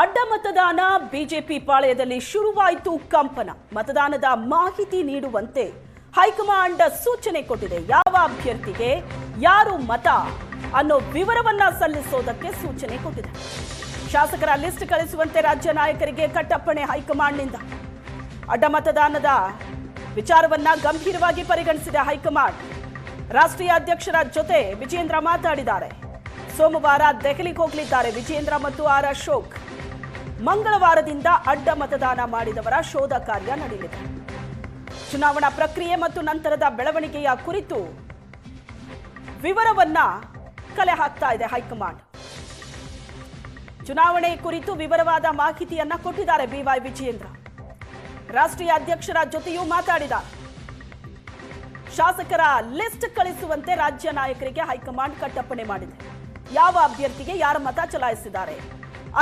ಅಡ್ಡ ಮತದಾನ ಬಿಜೆಪಿ ಪಾಳೆಯದಲ್ಲಿ ಶುರುವಾಯಿತು ಕಂಪನ. ಮತದಾನದ ಮಾಹಿತಿ ನೀಡುವಂತೆ ಹೈಕಮಾಂಡ್ ಸೂಚನೆ ಕೊಟ್ಟಿದೆ. ಯಾವ ಅಭ್ಯರ್ಥಿಗೆ ಯಾರು ಮತ ಅನ್ನೋ ವಿವರವನ್ನ ಸಲ್ಲಿಸೋದಕ್ಕೆ ಸೂಚನೆ ಕೊಟ್ಟಿದೆ. ಶಾಸಕರ ಲಿಸ್ಟ್ ಕಳಿಸುವಂತೆ ರಾಜ್ಯ ನಾಯಕರಿಗೆ ಕಟ್ಟಪ್ಪಣೆ ಹೈಕಮಾಂಡ್ನಿಂದ. ಅಡ್ಡ ಮತದಾನದ ವಿಚಾರವನ್ನ ಗಂಭೀರವಾಗಿ ಪರಿಗಣಿಸಿದ ಹೈಕಮಾಂಡ್. ರಾಷ್ಟ್ರೀಯ ಅಧ್ಯಕ್ಷರ ಜೊತೆ ವಿಜೇಂದ್ರ ಮಾತಾಡಿದ್ದಾರೆ. ಸೋಮವಾರ ದೆಹಲಿಗೆ ಹೋಗಲಿದ್ದಾರೆ ವಿಜೇಂದ್ರ ಮತ್ತು ಆರ್ ಅಶೋಕ್. ಮಂಗಳವಾರದಿಂದ ಅಡ್ಡ ಮತದಾನ ಮಾಡಿದವರ ಶೋಧ ಕಾರ್ಯ ನಡೆಯಲಿದೆ. ಚುನಾವಣಾ ಪ್ರಕ್ರಿಯೆ ಮತ್ತು ನಂತರದ ಬೆಳವಣಿಗೆಯ ಕುರಿತು ವಿವರವನ್ನ ಕಲೆ ಹಾಕ್ತಾ ಇದೆ ಹೈಕಮಾಂಡ್. ಚುನಾವಣೆ ಕುರಿತು ವಿವರವಾದ ಮಾಹಿತಿಯನ್ನ ಕೊಟ್ಟಿದ್ದಾರೆ ಬಿವೈ ವಿಜಯೇಂದ್ರ. ರಾಷ್ಟ್ರೀಯ ಅಧ್ಯಕ್ಷರ ಜೊತೆಯೂ ಮಾತಾಡಿದ್ದಾರೆ. ಶಾಸಕರ ಲಿಸ್ಟ್ ಕಳಿಸುವಂತೆ ರಾಜ್ಯ ನಾಯಕರಿಗೆ ಹೈಕಮಾಂಡ್ ಕಟ್ಟಪ್ಪಣೆ ಮಾಡಿದೆ. ಯಾವ ಅಭ್ಯರ್ಥಿಗೆ ಯಾರ ಮತ ಚಲಾಯಿಸಿದ್ದಾರೆ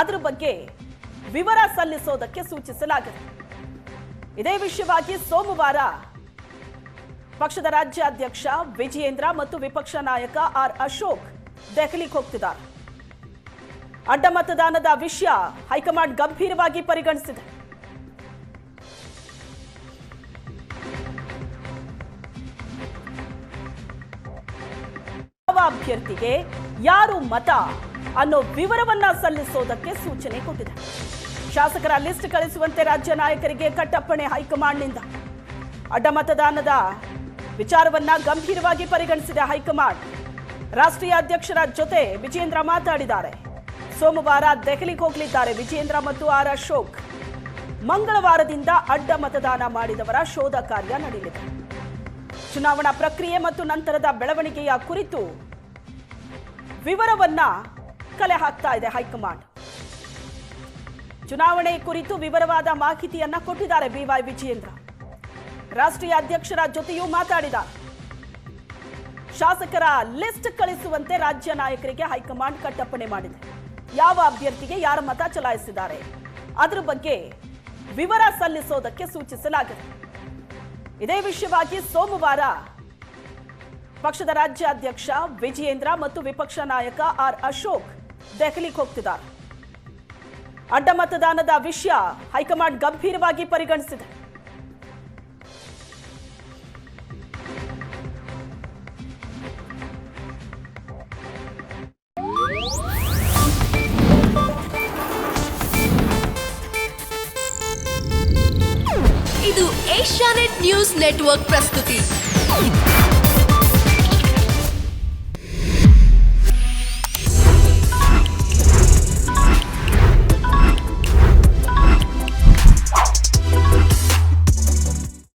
ಅದರ ಬಗ್ಗೆ ವಿವರ ಸಲ್ಲಿಸೋದಕ್ಕೆ ಸೂಚಿಸಲಾಗಿದೆ. ಇದೇ ವಿಷಯವಾಗಿ ಸೋಮವಾರ ಪಕ್ಷದ ರಾಜ್ಯಾಧ್ಯಕ್ಷ ವಿಜಯೇಂದ್ರ ಮತ್ತು ವಿಪಕ್ಷ ನಾಯಕ ಆರ್ ಅಶೋಕ್ ದೆಹಲಿಗೆ ಹೋಗ್ತಿದ್ದಾರೆ. ಅಡ್ಡ ಮತದಾನದ ವಿಷಯ ಹೈಕಮಾಂಡ್ ಗಂಭೀರವಾಗಿ ಪರಿಗಣಿಸಿದೆ. ಯಾವ ಅಭ್ಯರ್ಥಿಗೆ ಯಾರು ಮತ ಅನ್ನೋ ವಿವರವನ್ನ ಸಲ್ಲಿಸೋದಕ್ಕೆ ಸೂಚನೆ ಕೊಟ್ಟಿದೆ. ಶಾಸಕರ ಲಿಸ್ಟ್ ಕಳಿಸುವಂತೆ ರಾಜ್ಯ ನಾಯಕರಿಗೆ ಕಟ್ಟಪ್ಪಣೆ ಹೈಕಮಾಂಡ್ನಿಂದ. ಅಡ್ಡ ಮತದಾನದ ವಿಚಾರವನ್ನ ಗಂಭೀರವಾಗಿ ಪರಿಗಣಿಸಿದ ಹೈಕಮಾಂಡ್. ರಾಷ್ಟ್ರೀಯ ಅಧ್ಯಕ್ಷರ ಜೊತೆ ವಿಜೇಂದ್ರ ಮಾತಾಡಿದ್ದಾರೆ. ಸೋಮವಾರ ದೆಹಲಿಗೆ ಹೋಗಲಿದ್ದಾರೆ ವಿಜೇಂದ್ರ ಮತ್ತು ಆರ್ ಅಶೋಕ್. ಮಂಗಳವಾರದಿಂದ ಅಡ್ಡ ಮತದಾನ ಮಾಡಿದವರ ಶೋಧ ಕಾರ್ಯ ನಡೆಯಲಿದೆ. ಚುನಾವಣಾ ಪ್ರಕ್ರಿಯೆ ಮತ್ತು ನಂತರದ ಬೆಳವಣಿಗೆಯ ಕುರಿತು ವಿವರವನ್ನ ಕಲೆ ಹಾಕ್ತಾ ಇದೆ ಹೈಕಮಾಂಡ್. ಚುನಾವಣೆ ಕುರಿತು ವಿವರವಾದ ಮಾಹಿತಿಯನ್ನ ಕೊಟ್ಟಿದ್ದಾರೆ ಬಿವೈ ವಿಜಯೇಂದ್ರ. ರಾಷ್ಟ್ರೀಯ ಅಧ್ಯಕ್ಷರ ಜೊತೆಯೂ ಮಾತಾಡಿದ್ದಾರೆ. ಶಾಸಕರ ಲಿಸ್ಟ್ ಕಳಿಸುವಂತೆ ರಾಜ್ಯ ನಾಯಕರಿಗೆ ಹೈಕಮಾಂಡ್ ಕಟ್ಟಪ್ಪಣೆ ಮಾಡಿದೆ. ಯಾವ ಅಭ್ಯರ್ಥಿಗೆ ಯಾರ ಮತ ಚಲಾಯಿಸಿದ್ದಾರೆ ಅದರ ಬಗ್ಗೆ ವಿವರ ಸಲ್ಲಿಸೋದಕ್ಕೆ ಸೂಚಿಸಲಾಗಿದೆ. ಇದೇ ವಿಷಯವಾಗಿ ಸೋಮವಾರ ಪಕ್ಷದ ರಾಜ್ಯಾಧ್ಯಕ್ಷ ವಿಜಯೇಂದ್ರ ಮತ್ತು ವಿಪಕ್ಷ ನಾಯಕ ಆರ್ ಅಶೋಕ್ ದೆಹಲಿಗೆ ಹೋಗ್ತಿದ್ದಾರೆ. ಅಡ್ಡ ಮತದಾನದ ವಿಷಯ ಹೈಕಮಾಂಡ್ ಗಂಭೀರವಾಗಿ ಪರಿಗಣಿಸಿದೆ. ಇದು ಏಷ್ಯಾನೆಟ್ ನ್ಯೂಸ್ ನೆಟ್ವರ್ಕ್ ಪ್ರಸ್ತುತಿ.